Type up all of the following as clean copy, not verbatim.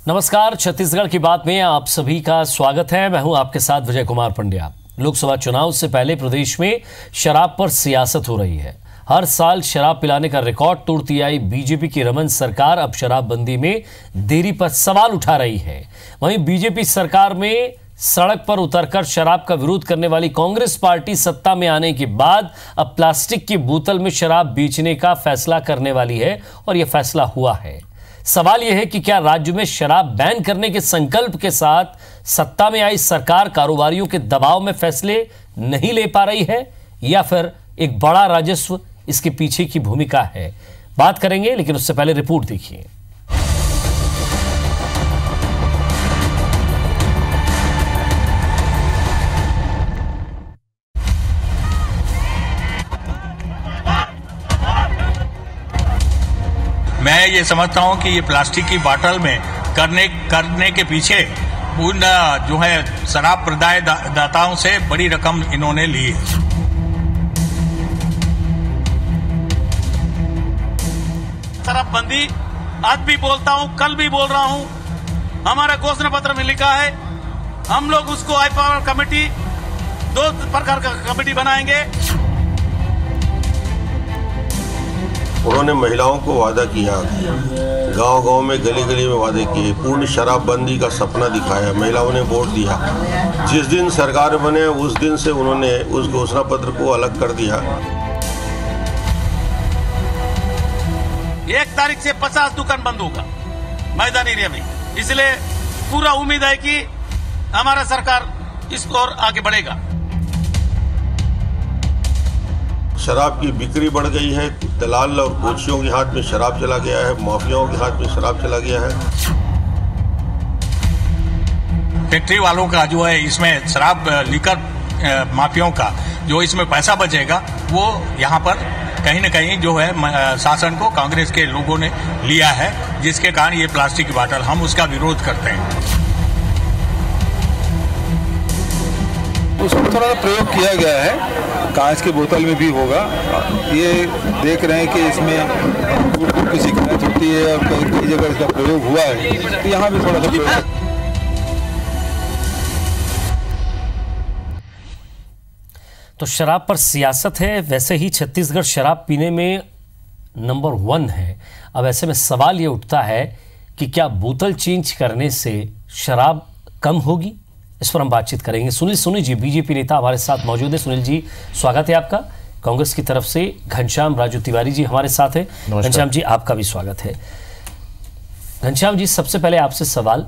नमस्कार, छत्तीसगढ़ की बात में आप सभी का स्वागत है। मैं हूं आपके साथ विजय कुमार पंड्या। लोकसभा चुनाव से पहले प्रदेश में शराब पर सियासत हो रही है। हर साल शराब पिलाने का रिकॉर्ड तोड़ती आई बीजेपी की रमन सरकार अब शराबबंदी में देरी पर सवाल उठा रही है। वहीं बीजेपी सरकार में सड़क पर उतरकर शराब का विरोध करने वाली कांग्रेस पार्टी सत्ता में आने के बाद अब प्लास्टिक की बोतल में शराब बेचने का फैसला करने वाली है और यह फैसला हुआ है। सवाल यह है कि क्या राज्य में शराब बैन करने के संकल्प के साथ सत्ता में आई सरकार कारोबारियों के दबाव में फैसले नहीं ले पा रही है या फिर एक बड़ा राजस्व इसके पीछे की भूमिका है। बात करेंगे, लेकिन उससे पहले रिपोर्ट देखिए। मैं ये समझता हूँ कि ये प्लास्टिक की बोतल में करने के पीछे उन जो है शराब प्रदाय दाताओं से बड़ी रकम इन्होंने ली है। शराबबंदी आज भी बोलता हूँ, कल भी बोल रहा हूँ, हमारे घोषणा पत्र में लिखा है हम लोग उसको हाई पावर कमेटी 2 प्रकार का कमेटी बनाएंगे। उन्होंने महिलाओं को वादा किया, गांव-गांव में गली गली में वादे किए, पूर्ण शराबबंदी का सपना दिखाया, महिलाओं ने वोट दिया। जिस दिन सरकार बने उस दिन से उन्होंने उस घोषणा पत्र को अलग कर दिया। 1 तारीख से 50 दुकान बंद होगा मैदान एरिया में, इसलिए पूरा उम्मीद है कि हमारा सरकार इस ओर आगे बढ़ेगा। शराब की बिक्री बढ़ गई है, दलाल और कोचियों के हाथ में शराब चला गया है, माफियाओं के हाथ में शराब चला गया है। फैक्ट्री वालों का जो है इसमें शराब लीकर माफियाओं का जो इसमें पैसा बचेगा वो यहाँ पर कहीं न कहीं जो है शासन को कांग्रेस के लोगों ने लिया है, जिसके कारण ये प्लास्टिक की बोतल हम उसका विरोध करते हैं। उसमें थोड़ा सा प्रयोग किया गया है, कांच की बोतल में भी होगा। ये देख रहे हैं कि इसमें गुड़ की शिकायत होती है और कई जगह इसका प्रयोग हुआ है, तो यहाँ भी थोड़ा सा प्रयोग। तो शराब पर सियासत है, वैसे ही छत्तीसगढ़ शराब पीने में नंबर 1 है। अब ऐसे में सवाल ये उठता है कि क्या बोतल चेंज करने से शराब कम होगी? इस पर हम बातचीत करेंगे। सुनील सोनी जी बीजेपी नेता हमारे साथ मौजूद है। सुनील जी, स्वागत है आपका। कांग्रेस की तरफ से घनश्याम राजू तिवारी जी हमारे साथ है। घनश्याम जी, आपका भी स्वागत है। घनश्याम जी, सबसे पहले आपसे सवाल,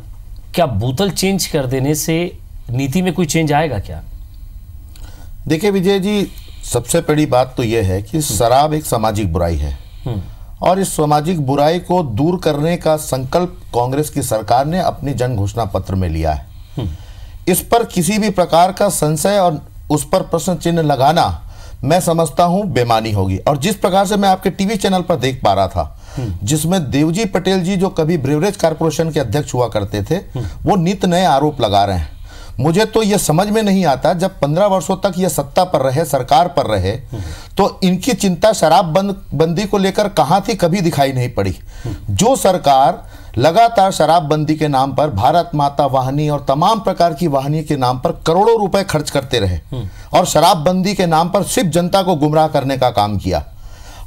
क्या बोतल चेंज कर देने से नीति में कोई चेंज आएगा क्या? देखिए विजय जी, सबसे बड़ी बात तो यह है कि शराब एक सामाजिक बुराई है और इस सामाजिक बुराई को दूर करने का संकल्प कांग्रेस की सरकार ने अपनी जन घोषणा पत्र में लिया है। इस पर किसी भी प्रकार का संशय और उस पर प्रश्न चिन्ह लगाना मैं समझता हूं बेमानी होगी। और जिस प्रकार से मैं आपके टीवी चैनल पर देख पा रहा था, जिसमें देवजी पटेल जी जो कभी ब्रेवरेज कॉर्पोरेशन के अध्यक्ष हुआ करते थे, वो नित नए आरोप लगा रहे हैं। मुझे तो यह समझ में नहीं आता, जब 15 वर्षों तक ये सत्ता पर रहे, सरकार पर रहे, तो इनकी चिंता शराब बंदी को लेकर कहां थी, कभी दिखाई नहीं पड़ी। जो सरकार लगातार शराबबंदी के नाम पर भारत माता वाहिनी और तमाम प्रकार की वाहिनी के नाम पर करोड़ों रुपए खर्च करते रहे और शराबबंदी के नाम पर सिर्फ जनता को गुमराह करने का काम किया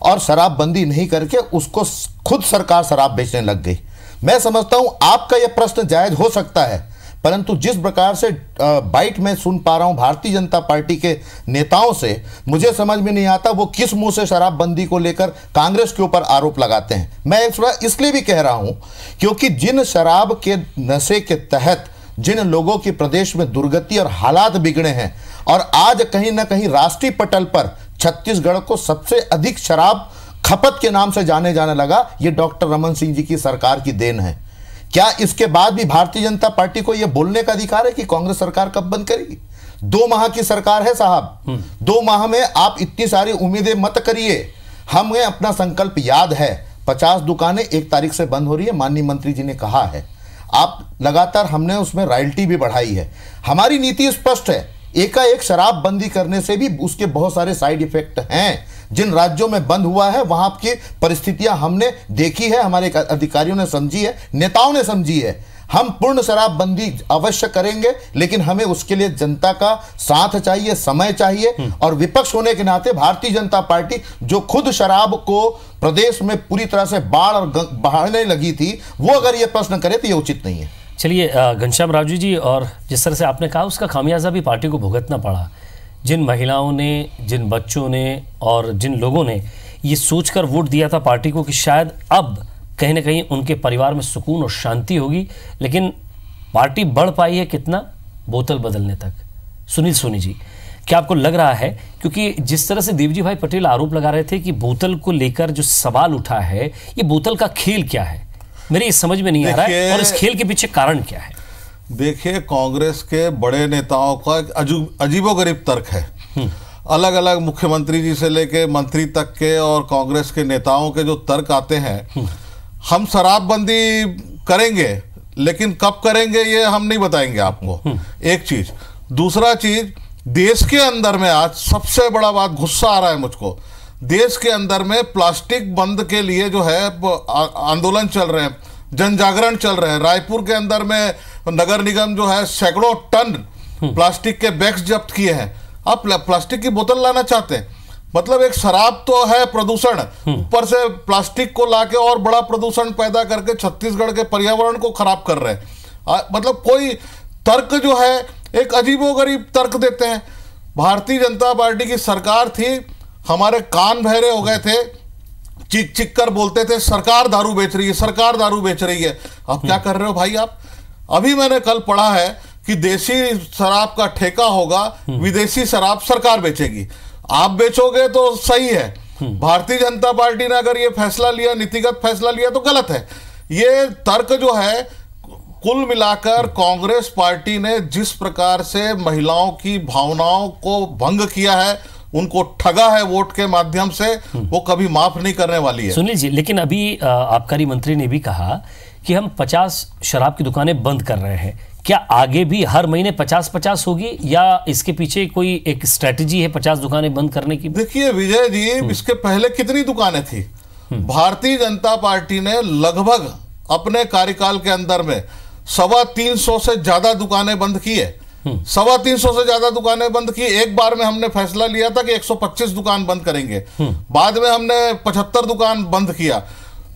और शराबबंदी नहीं करके उसको खुद सरकार शराब बेचने लग गई। मैं समझता हूं आपका यह प्रश्न जायज हो सकता है, परंतु जिस प्रकार से बाइट में सुन पा रहा हूं भारतीय जनता पार्टी के नेताओं से, मुझे समझ में नहीं आता वो किस मुंह से शराबबंदी को लेकर कांग्रेस के ऊपर आरोप लगाते हैं। मैं इसलिए भी कह रहा हूं क्योंकि जिन शराब के नशे के तहत जिन लोगों की प्रदेश में दुर्गति और हालात बिगड़े हैं और आज कहीं ना कहीं राष्ट्रीय पटल पर छत्तीसगढ़ को सबसे अधिक शराब खपत के नाम से जाने लगा, ये डॉक्टर रमन सिंह जी की सरकार की देन है। क्या इसके बाद भी भारतीय जनता पार्टी को यह बोलने का अधिकार है कि कांग्रेस सरकार कब बंद करेगी? 2 माह की सरकार है साहब, 2 माह में आप इतनी सारी उम्मीदें मत करिए। हमें अपना संकल्प याद है, 50 दुकानें 1 तारीख से बंद हो रही है, माननीय मंत्री जी ने कहा है। आप लगातार हमने उसमें रॉयल्टी भी बढ़ाई है। हमारी नीति स्पष्ट है, एकाएक शराब बंदी करने से भी उसके बहुत सारे साइड इफेक्ट हैं। जिन राज्यों में बंद हुआ है वहां की परिस्थितियां हमने देखी है, हमारे अधिकारियों ने समझी है, नेताओं ने समझी है। हम पूर्ण शराबबंदी अवश्य करेंगे, लेकिन हमें उसके लिए जनता का साथ चाहिए, समय चाहिए। और विपक्ष होने के नाते भारतीय जनता पार्टी जो खुद शराब को प्रदेश में पूरी तरह से बाढ़ और बहाने लगी थी, वो अगर ये प्रश्न करे तो ये उचित नहीं है। चलिए घनश्याम राजू जी, और जिस तरह से आपने कहा उसका खामियाजा भी पार्टी को भुगतना पड़ा। जिन महिलाओं ने, जिन बच्चों ने और जिन लोगों ने ये सोचकर वोट दिया था पार्टी को कि शायद अब कहीं ना कहीं उनके परिवार में सुकून और शांति होगी, लेकिन पार्टी बढ़ पाई है कितना? बोतल बदलने तक। सुनील सोनी जी, क्या आपको लग रहा है, क्योंकि जिस तरह से देवजी भाई पटेल आरोप लगा रहे थे कि बोतल को लेकर जो सवाल उठा है, ये बोतल का खेल क्या है, मेरी समझ में नहीं आ रहा है, और इस खेल के पीछे कारण क्या है? देखिए, कांग्रेस के बड़े नेताओं का एक अजीबोगरीब तर्क है। अलग अलग मुख्यमंत्री जी से लेके मंत्री तक के और कांग्रेस के नेताओं के जो तर्क आते हैं, हम शराबबंदी करेंगे लेकिन कब करेंगे ये हम नहीं बताएंगे आपको, एक चीज। दूसरा चीज, देश के अंदर में आज सबसे बड़ा बात, गुस्सा आ रहा है मुझको, देश के अंदर में प्लास्टिक बंद के लिए जो है आंदोलन चल रहे हैं, जन जागरण चल रहे हैं। रायपुर के अंदर में नगर निगम जो है सैकड़ों टन प्लास्टिक के बैग्स जब्त किए हैं। आप प्लास्टिक की बोतल लाना चाहते हैं, मतलब एक शराब तो है प्रदूषण, ऊपर से प्लास्टिक को लाके और बड़ा प्रदूषण पैदा करके छत्तीसगढ़ के पर्यावरण को खराब कर रहे हैं। मतलब कोई तर्क जो है एक अजीबोगरीब तर्क देते हैं। भारतीय जनता पार्टी की सरकार थी, हमारे कान बहरे हो गए थे, चिक चिक कर बोलते थे सरकार दारू बेच रही है, सरकार दारू बेच रही है। अब क्या कर रहे हो भाई आप? अभी मैंने कल पढ़ा है कि देसी शराब का ठेका होगा, विदेशी शराब सरकार बेचेगी। आप बेचोगे तो सही है, भारतीय जनता पार्टी ने अगर ये फैसला लिया, नीतिगत फैसला लिया, तो गलत है। ये तर्क जो है, कुल मिलाकर कांग्रेस पार्टी ने जिस प्रकार से महिलाओं की भावनाओं को भंग किया है, उनको ठगा है वोट के माध्यम से, वो कभी माफ नहीं करने वाली है। सुनील जी, लेकिन अभी आबकारी मंत्री ने भी कहा कि हम 50 शराब की दुकानें बंद कर रहे हैं। क्या आगे भी हर महीने 50-50 होगी, या इसके पीछे कोई एक स्ट्रेटेजी है 50 दुकानें बंद करने की? देखिए विजय जी, इसके पहले कितनी दुकानें थी? भारतीय जनता पार्टी ने लगभग अपने कार्यकाल के अंदर में 350 से ज्यादा दुकानें बंद की है। 350 से ज्यादा दुकानें बंद की। एक बार में हमने फैसला लिया था कि 125 दुकान बंद करेंगे, बाद में हमने 75 दुकान बंद किया।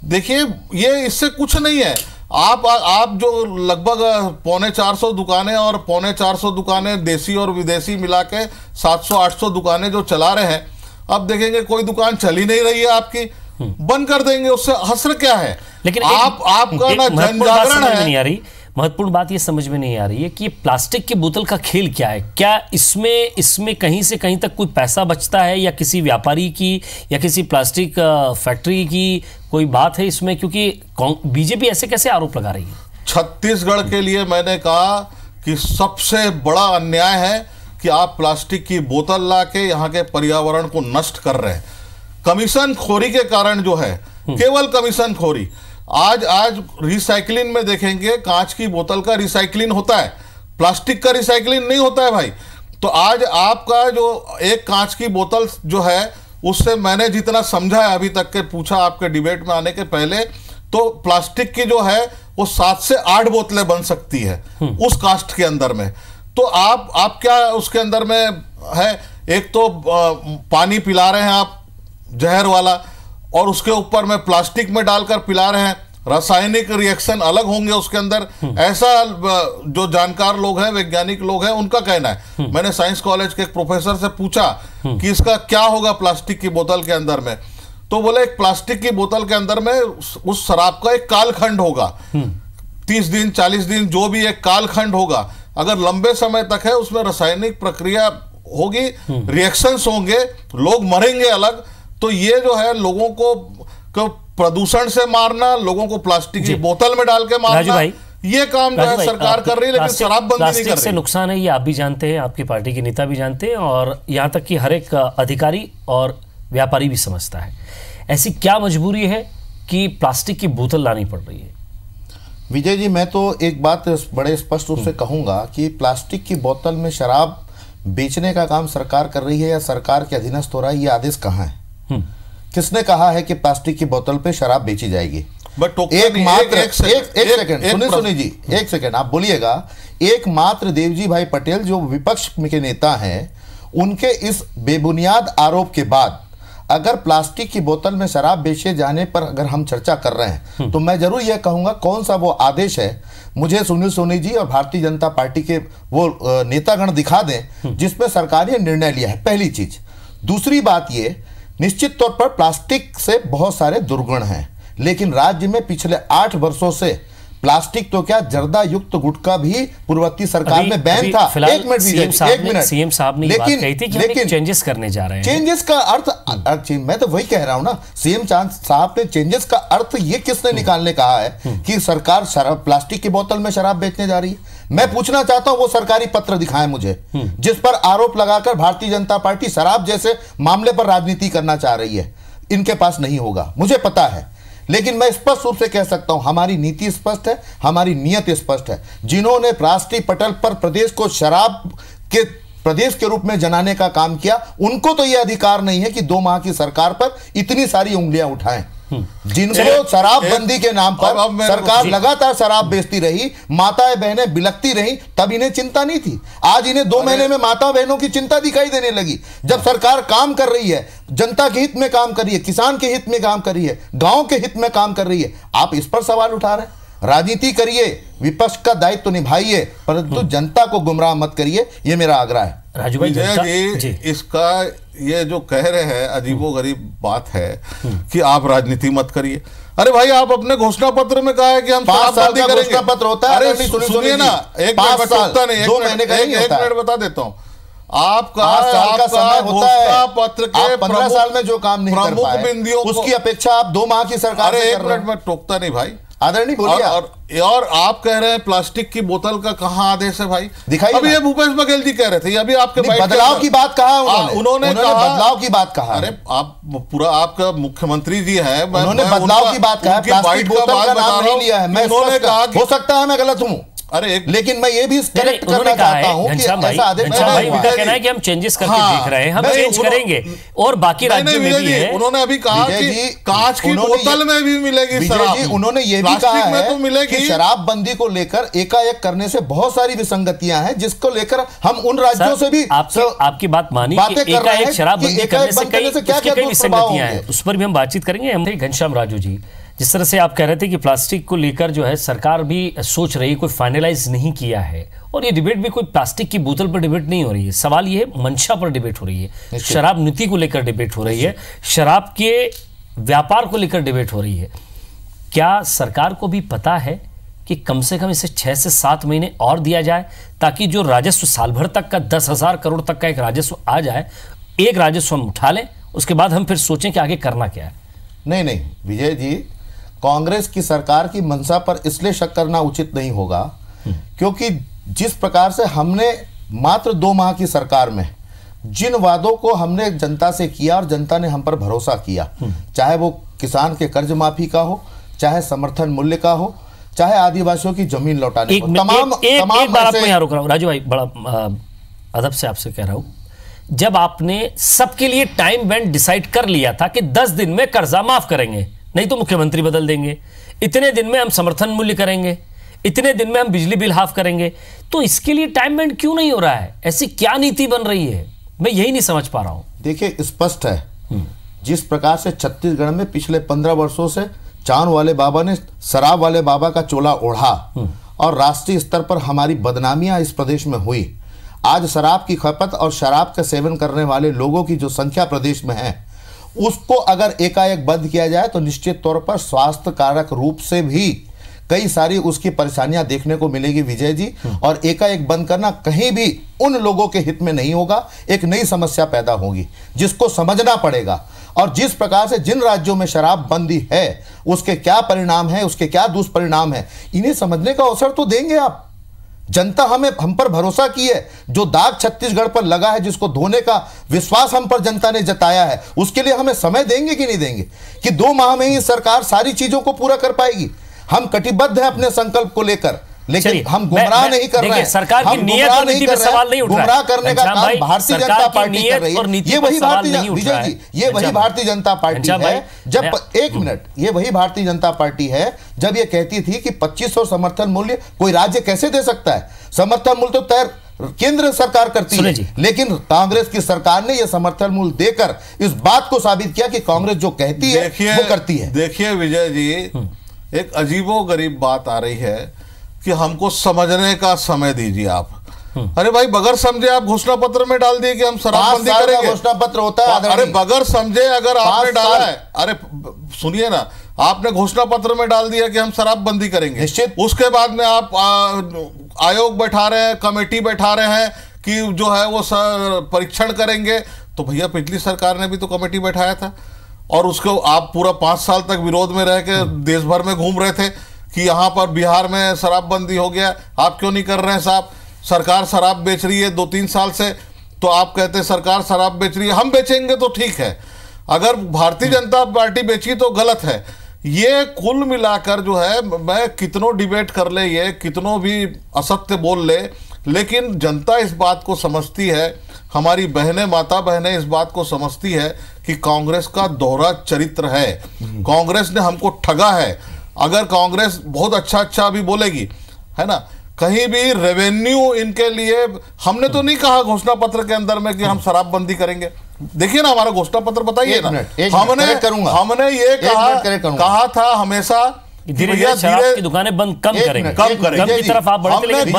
देखिए, ये इससे कुछ नहीं है। आप जो लगभग 450 दुकानें और 450 दुकानें देसी और विदेशी मिला के 700-800 दुकानें जो चला रहे हैं, अब देखेंगे कोई दुकान चल ही नहीं रही है आपकी, बंद कर देंगे, उससे हसर क्या है? लेकिन आपका ना जन जागरण है। नहीं आ रही, महत्वपूर्ण बात ये समझ में नहीं आ रही है कि प्लास्टिक की बोतल का खेल क्या है। क्या इसमें कहीं से कहीं तक कोई पैसा बचता है, या किसी व्यापारी की या किसी प्लास्टिक फैक्ट्री की कोई बात है इसमें? क्योंकि बीजेपी ऐसे कैसे आरोप लगा रही है? छत्तीसगढ़ के लिए मैंने कहा कि सबसे बड़ा अन्याय है कि आप प्लास्टिक की बोतल ला के यहाँ के पर्यावरण को नष्ट कर रहे हैं। कमीशन खोरी के कारण जो है, केवल कमीशन खोरी। आज रिसाइकलिंग में देखेंगे, कांच की बोतल का रिसाइकलिंग होता है, प्लास्टिक का रिसाइकलिंग नहीं होता है भाई। तो आज आपका जो एक कांच की बोतल जो है, उससे मैंने जितना समझा है अभी तक के, पूछा आपके डिबेट में आने के पहले, तो प्लास्टिक की जो है वो 7 से 8 बोतलें बन सकती है उस कास्ट के अंदर में। तो आप क्या उसके अंदर में है, एक तो पानी पिला रहे हैं आप जहर वाला, और उसके ऊपर में प्लास्टिक में डालकर पिला रहे हैं, रासायनिक रिएक्शन अलग होंगे उसके अंदर। ऐसा जो जानकार लोग हैं, वैज्ञानिक लोग हैं, उनका कहना है। मैंने साइंस कॉलेज के एक प्रोफेसर से पूछा कि इसका क्या होगा प्लास्टिक की बोतल के अंदर में, तो बोले एक प्लास्टिक की बोतल के अंदर में उस शराब का एक कालखंड होगा, 30 दिन 40 दिन जो भी एक कालखंड होगा। अगर लंबे समय तक है, उसमें रासायनिक प्रक्रिया होगी, रिएक्शंस होंगे, लोग मरेंगे अलग। तो ये जो है लोगों को प्रदूषण से मारना, लोगों को प्लास्टिक की बोतल में डाल के मारना, ये काम जो है सरकार कर रही है, लेकिन शराबबंदी नहीं कर रही। से नुकसान है, ये आप भी जानते हैं, आपकी पार्टी के नेता भी जानते हैं, और यहाँ तक कि हर एक अधिकारी और व्यापारी भी समझता है। ऐसी क्या मजबूरी है कि प्लास्टिक की बोतल लानी पड़ रही है? विजय जी, मैं तो एक बात बड़े स्पष्ट रूप से कहूंगा कि प्लास्टिक की बोतल में शराब बेचने का काम सरकार कर रही है या सरकार के अधीनस्थ हो रहा है, ये आदेश कहाँ है? किसने कहा है कि प्लास्टिक की बोतल पे शराब बेची जाएगी? एकमात्र एक सेकंड सुनिए जी, एक सेकंड आप बोलिएगा। एकमात्र देवजी भाई पटेल जो विपक्ष के नेता हैं, उनके इस बेबुनियाद आरोप के बाद अगर प्लास्टिक की बोतल में शराब बेचे जाने पर अगर हम चर्चा कर रहे हैं तो मैं जरूर यह कहूंगा कौन सा वो आदेश है, मुझे सुनील सोनी जी और भारतीय जनता पार्टी के वो नेतागण दिखा दें जिसमें सरकार ने निर्णय लिया है, पहली चीज। दूसरी बात ये, निश्चित तौर पर प्लास्टिक से बहुत सारे दुर्गुण हैं, लेकिन राज्य में पिछले 8 वर्षों से प्लास्टिक तो क्या जर्दा युक्त गुटखा भी पूर्ववर्ती सरकार में बैन था। एक मिनट सीएम साहब ने बात कही थी कि हम चेंजेस करने जा रहे हैं। चेंजेस का अर्थ मैं तो वही कह रहा हूं ना, सीएम साहब ने चेंजेस का अर्थ ये किसने निकालने कहा है कि सरकार प्लास्टिक की बोतल में शराब बेचने जा रही है। मैं पूछना चाहता हूं वो सरकारी पत्र दिखाएं मुझे जिस पर आरोप लगाकर भारतीय जनता पार्टी शराब जैसे मामले पर राजनीति करना चाह रही है। इनके पास नहीं होगा, मुझे पता है, लेकिन मैं स्पष्ट रूप से कह सकता हूं हमारी नीति स्पष्ट है, हमारी नियत स्पष्ट है। जिन्होंने राष्ट्रीय पटल पर प्रदेश को शराब के प्रदेश के रूप में जनाने का काम किया, उनको तो यह अधिकार नहीं है कि 2 माह की सरकार पर इतनी सारी उंगलियां उठाएं। जिनको शराबबंदी के नाम पर सरकार लगातार शराब बेचती रही, माताएं बहनें बिलखती रही, तब इन्हें चिंता नहीं थी। आज इन्हें 2 महीने में माता बहनों की चिंता दिखाई देने लगी। जब सरकार काम कर रही है, जनता के हित में काम कर रही है, किसान के हित में काम कर रही है, गांव के हित में काम कर रही है, आप इस पर सवाल उठा रहे हैं। राजनीति करिए, विपक्ष का दायित्व तो निभाइए, परंतु जनता को गुमराह मत करिए, ये मेरा आग्रह है। राजू भाई जी, इसका ये जो कह रहे हैं अजीबोगरीब बात है कि आप राजनीति मत करिए। अरे भाई, आप अपने घोषणा पत्र में कहा है कि हम 5 साल का घोषणा पत्र होता है। अरे सुनिए ना, एक मिनट बता देता हूँ। आपका समय होता है, पत्र के 15 साल में जो काम नहीं कर पाए, बिंदियों उसकी अपेक्षा आप 2 माह की सरकार से कर रहे हैं। 1 मिनट में टोकता नहीं भाई, आदरणीय बोलिए। और आप कह रहे हैं प्लास्टिक की बोतल का कहाँ आदेश है भाई? दिखाइए। अभी ये भूपेश बघेल जी कह रहे थे, अभी आपके बदलाव की बात कहा उन्होंने बदलाव की बात कहा। अरे आप पूरा आपका मुख्यमंत्री जी है, उन्होंने बदलाव की बात कहा, प्लास्टिक बोतल का नाम नहीं लिया है। मैं उन्होंने कहा, हो सकता है मैं गलत हूँ, अरे लेकिन मैं ये भी करेक्ट करना चाहता हूं कि ऐसा आदेश भाई उनका कहना है कि हम चेंजेस करके देख रहे हैं, हम चेंज करेंगे और बाकी राज्यों में भी है। उन्होंने अभी कहा कि कांच की बोतल में भी मिलेगी शराब। उन्होंने ये भी कहा है कि शराबबंदी को लेकर एकाएक करने से बहुत सारी विसंगतियां हैं, जिसको लेकर हम उन राज्यों से भी आपकी बात मानी, एकाएक शराबबंदी करने से कई विसंगतियां हैं, उस पर भी हम बातचीत करेंगे। हम घनश्याम राजू जी, जिस तरह से आप कह रहे थे कि प्लास्टिक को लेकर जो है सरकार भी सोच रही है, कोई फाइनलाइज नहीं किया है, और ये डिबेट भी कोई प्लास्टिक की बोतल पर डिबेट नहीं हो रही है। सवाल ये है मंशा पर डिबेट हो रही है, शराब नीति को लेकर डिबेट हो रही है, शराब के व्यापार को लेकर डिबेट हो रही है। क्या सरकार को भी पता है कि कम से कम इसे 6 से 7 महीने और दिया जाए ताकि जो राजस्व साल भर तक का 10,000 करोड़ तक का एक राजस्व आ जाए, एक राजस्व हम उठा लें, उसके बाद हम फिर सोचें कि आगे करना क्या है? नहीं विजय जी, कांग्रेस की सरकार की मंशा पर इसलिए शक करना उचित नहीं होगा क्योंकि जिस प्रकार से हमने मात्र 2 माह की सरकार में जिन वादों को हमने जनता से किया और जनता ने हम पर भरोसा किया, चाहे वो किसान के कर्ज माफी का हो, चाहे समर्थन मूल्य का हो, चाहे आदिवासियों की जमीन लौटाने को, तमाम बात मैं यहाँ रुक रहा हूँ राजू भाई, बड़ा अदब से आपसे कह रहा हूँ। जब आपने सबके लिए टाइम बैंड डिसाइड कर लिया था कि 10 दिन में कर्जा माफ करेंगे, नहीं तो मुख्यमंत्री बदल देंगे, इतने दिन में हम समर्थन मूल्य करेंगे, इतने दिन में हम बिजली बिल हाफ करेंगे, तो इसके लिए टाइम बैंड क्यों नहीं हो रहा है? ऐसी क्या नीति बन रही है, मैं यही नहीं समझ पा रहा हूं। देखिए, स्पष्ट है जिस प्रकार से छत्तीसगढ़ में पिछले 15 वर्षों से चांद वाले बाबा ने शराब वाले बाबा का चोला ओढ़ा और राष्ट्रीय स्तर पर हमारी बदनामियां इस प्रदेश में हुई। आज शराब की खपत और शराब का सेवन करने वाले लोगों की जो संख्या प्रदेश में है, उसको अगर एकाएक बंद किया जाए तो निश्चित तौर पर स्वास्थ्य कारक रूप से भी कई सारी उसकी परेशानियां देखने को मिलेगी विजय जी। और एकाएक बंद करना कहीं भी उन लोगों के हित में नहीं होगा, एक नई समस्या पैदा होगी जिसको समझना पड़ेगा। और जिस प्रकार से जिन राज्यों में शराब बंदी है उसके क्या परिणाम है, उसके क्या दुष्परिणाम है, इन्हें समझने का अवसर तो देंगे आप। जनता हम पर भरोसा की है, जो दाग छत्तीसगढ़ पर लगा है, जिसको धोने का विश्वास हम पर जनता ने जताया है, उसके लिए हमें समय देंगे कि नहीं देंगे कि 2 माह में ही सरकार सारी चीजों को पूरा कर पाएगी? हम कटिबद्ध हैं अपने संकल्प को लेकर, लेकिन हम गुमराह नहीं कर रहे हैं। सरकार की नीयत और नीति पे सवाल नहीं उठ रहा है। गुमराह करने का काम भारतीय जनता पार्टी कर रही है। ये वही भारतीय, विजय जी, ये वही भारतीय जनता पार्टी है जब, एक मिनट, ये वही भारतीय जनता पार्टी है जब ये कहती थी कि 2500 समर्थन मूल्य कोई राज्य कैसे दे सकता है। समर्थन मूल्य तो तय केंद्र सरकार करती है, लेकिन कांग्रेस की सरकार ने यह समर्थन मूल्य देकर इस बात को साबित किया कि कांग्रेस जो कहती है वो करती है। देखिए विजय जी, एक अजीबोगरीब बात आ रही है कि हमको समझने का समय दीजिए आप। अरे भाई, बगैर समझे आप घोषणा पत्र में डाल दिए कि हम शराबबंदी करेंगे। घोषणा पत्र होता है। अरे बगैर समझे अगर आपने डाला है, अरे सुनिए ना, आपने घोषणा पत्र में डाल दिया कि हम शराबबंदी करेंगे, उसके बाद में आप आयोग बैठा रहे हैं, कमेटी बैठा रहे हैं कि जो है वो परीक्षण करेंगे। तो भैया पिछली सरकार ने भी तो कमेटी बैठाया था और उसको आप पूरा 5 साल तक विरोध में रह के देश भर में घूम रहे थे कि यहाँ पर बिहार में शराबबंदी हो गया, आप क्यों नहीं कर रहे हैं साहब। सरकार शराब बेच रही है 2-3 साल से, तो आप कहते हैं सरकार शराब बेच रही है, हम बेचेंगे तो ठीक है, अगर भारतीय जनता पार्टी बेची तो गलत है। ये कुल मिलाकर जो है, मैं कितनों डिबेट कर ले, ये कितनों भी असत्य बोल ले, लेकिन जनता इस बात को समझती है, हमारी बहनें, माता बहनें इस बात को समझती है कि कांग्रेस का दोहरा चरित्र है, कांग्रेस ने हमको ठगा है। अगर कांग्रेस बहुत अच्छा भी बोलेगी, है ना, कहीं भी रेवेन्यू इनके लिए, हमने तो नहीं कहा घोषणा पत्र के अंदर में कि हम शराबबंदी करेंगे। देखिए ना हमारा घोषणा पत्र बताइए ना, हमने ये कहा था हमेशा धीरे शराब की दुकानें बंद कम करेंगे, कम की तरफ आप बढ़ते, लेकिन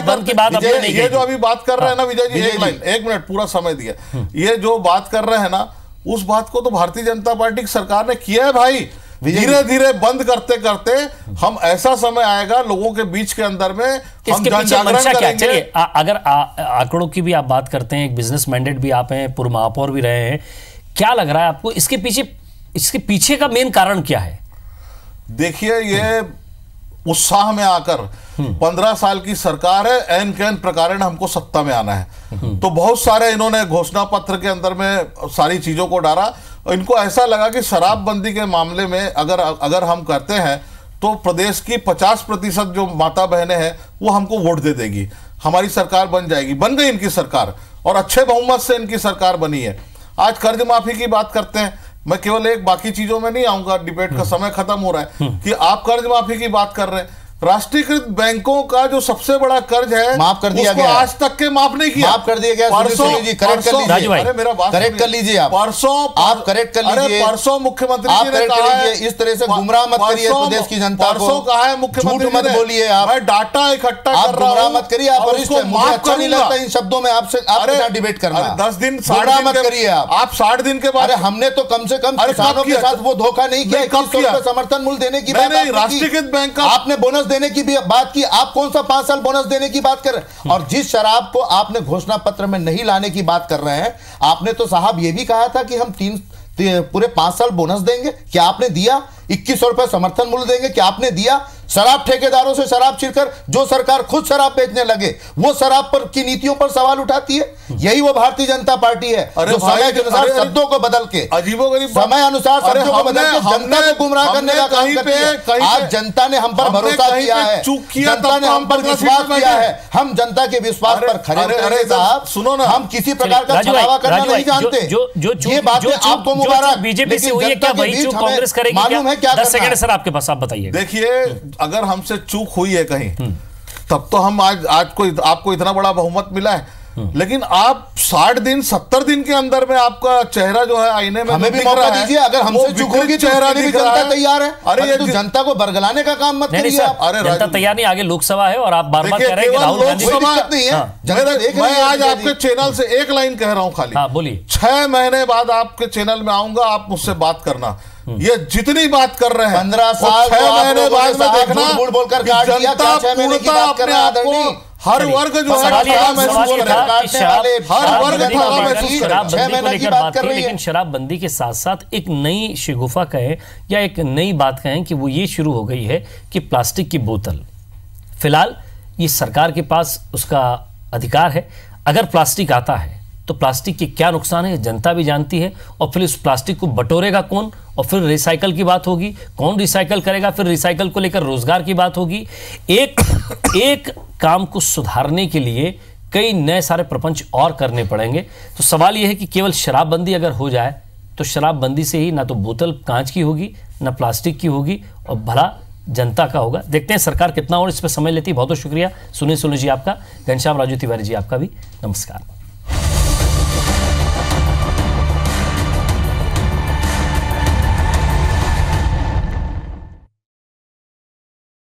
बंद की बात हमने नहीं की। ये जो अभी बात कर रहे हैं ना विजय जी, एक मिनट पूरा समय दिया, ये जो बात कर रहे हैं ना, उस बात को तो भारतीय जनता पार्टी की सरकार ने किया है भाई। धीरे धीरे बंद करते करते हम, ऐसा समय आएगा लोगों के बीच के अंदर में हम जनजागरण करेंगे। चलिए, अगर आंकड़ों की भी आप बात करते हैं, एक बिजनेस मैंडेट भी आप हैं, पूर्व महापौर भी रहे हैं, क्या लग रहा है आपको इसके पीछे का मेन कारण क्या है? देखिए, ये उत्साह में आकर 15 साल की सरकार है, एन कैन प्रकार हमको सत्ता में आना है, तो बहुत सारे इन्होंने घोषणा पत्र के अंदर में सारी चीजों को डाला। इनको ऐसा लगा कि शराबबंदी के मामले में अगर हम करते हैं तो प्रदेश की 50% जो माता बहनें हैं वो हमको वोट दे देगी, हमारी सरकार बन जाएगी। बन गई इनकी सरकार और अच्छे बहुमत से इनकी सरकार बनी है। आज कर्ज माफी की बात करते हैं, मैं केवल एक, बाकी चीजों में नहीं आऊंगा, डिबेट का समय खत्म हो रहा है, कि आप कर्ज माफी की बात कर रहे हैं। राष्ट्रीयकृत बैंकों का जो सबसे बड़ा कर्ज है माफ कर दिया गया, आज तक के माफ नहीं किया, माफ कर दिया गया। परसों अरे मेरा बात करेक्ट कर लीजिए, आप परसों आप करेक्ट कर लीजिए। परसों मुख्यमंत्री जी ने कहा है, इस तरह से गुमराह मत करिए प्रदेश की जनता को। परसों कहा है मुख्यमंत्री, मत बोलिए आप, मैं डाटा इकट्ठा कर रहा हूं, मत करिए आप, मुझे अच्छा नहीं लगता इन शब्दों में आपसे डिबेट करना। 10 दिन मत करिए आप 60 दिन के बाद। हमने तो कम से कम किसानों के साथ वो धोखा नहीं किया, 2100 रुपए समर्थन मूल्य देने की बात, राष्ट्रीयकृत बैंक का आपने बोनस देने की भी बात की, आप कौन सा 5 साल बोनस देने की बात कर रहे हैं? और जिस शराब को आपने घोषणा पत्र में नहीं लाने की बात कर रहे हैं, आपने तो साहब ये भी कहा था कि हम पूरे 5 साल बोनस देंगे। क्या आपने दिया? 2100 रुपए समर्थन मूल्य देंगे, क्या आपने दिया? शराब ठेकेदारों से शराब छिड़कर जो सरकार खुद शराब बेचने लगे, वो शराब पर की नीतियों पर सवाल उठाती है। यही वो भारतीय जनता पार्टी है जो समय के अनुसार शब्दों को बदल के, अजीबोगरीब समय अनुसार शब्दों को बदल के जनता को गुमराह करने का काम करती है। आज जनता ने हम पर भरोसा किया है, जनता ने हम पर विश्वास किया है, हम जनता के विश्वास पर खरे उतरे साहब। सुनो ना, हम किसी प्रकार का छलावा करना नहीं जानते। ये बातें आपको मुबारक, बीजेपी से हुई है क्या वही चूक कांग्रेस करेगी? मालूम है क्या? 10 सेकंड सर आपके पास, आप बताइए। देखिए, अगर हमसे चूक हुई है कहीं, तब तो हम आज आपको इतना बड़ा बहुमत मिला है, लेकिन आप 60 दिन 70 दिन के अंदर में आपका चेहरा जो है आईने में हमें भी मौका दीजिए। अगर हमसे चूक होगी चेहरा भी जनता तैयार है। अरे ये जनता को बरगलाने का काम मत करिए आप। अरे जनता तैयार नहीं, आगे लोकसभा है और आप बार-बार कह रहे हैं कि राहुल गांधी नहीं है। मैं आज आपके चैनल से एक लाइन कह रहा हूं खाली, बोलिए। 6 महीने बाद आपके चैनल में आऊंगा, आप मुझसे बात करना। ये जितनी बात कर रहे हैं 15 साल 6 महीने बाद में देखना, झूठ बोलकर काट दिया, जनता 6 महीने की बात कर रहे हैं आदरणीय। हर वर्ग जो है लेकिन शराबबंदी के साथ साथ एक नई शिगुफा कहें या एक नई बात कहें कि वो ये शुरू हो गई है कि प्लास्टिक की बोतल, फिलहाल ये सरकार के पास उसका अधिकार है, अगर प्लास्टिक आता है तो प्लास्टिक के क्या नुकसान है जनता भी जानती है। और फिर उस प्लास्टिक को बटोरेगा कौन, और फिर रिसाइकल की बात होगी, कौन रिसाइकल करेगा, फिर रिसाइकल को लेकर रोजगार की बात होगी। एक काम को सुधारने के लिए कई नए सारे प्रपंच और करने पड़ेंगे। तो सवाल यह है कि केवल शराबबंदी अगर हो जाए तो शराबबंदी से ही ना तो बोतल कांच की होगी ना प्लास्टिक की होगी, और भला जनता का होगा। देखते हैं सरकार कितना और इस पर समय लेती है। बहुत बहुत शुक्रिया सुनील सोनी जी आपका, घनश्याम राजू तिवारी जी आपका भी नमस्कार।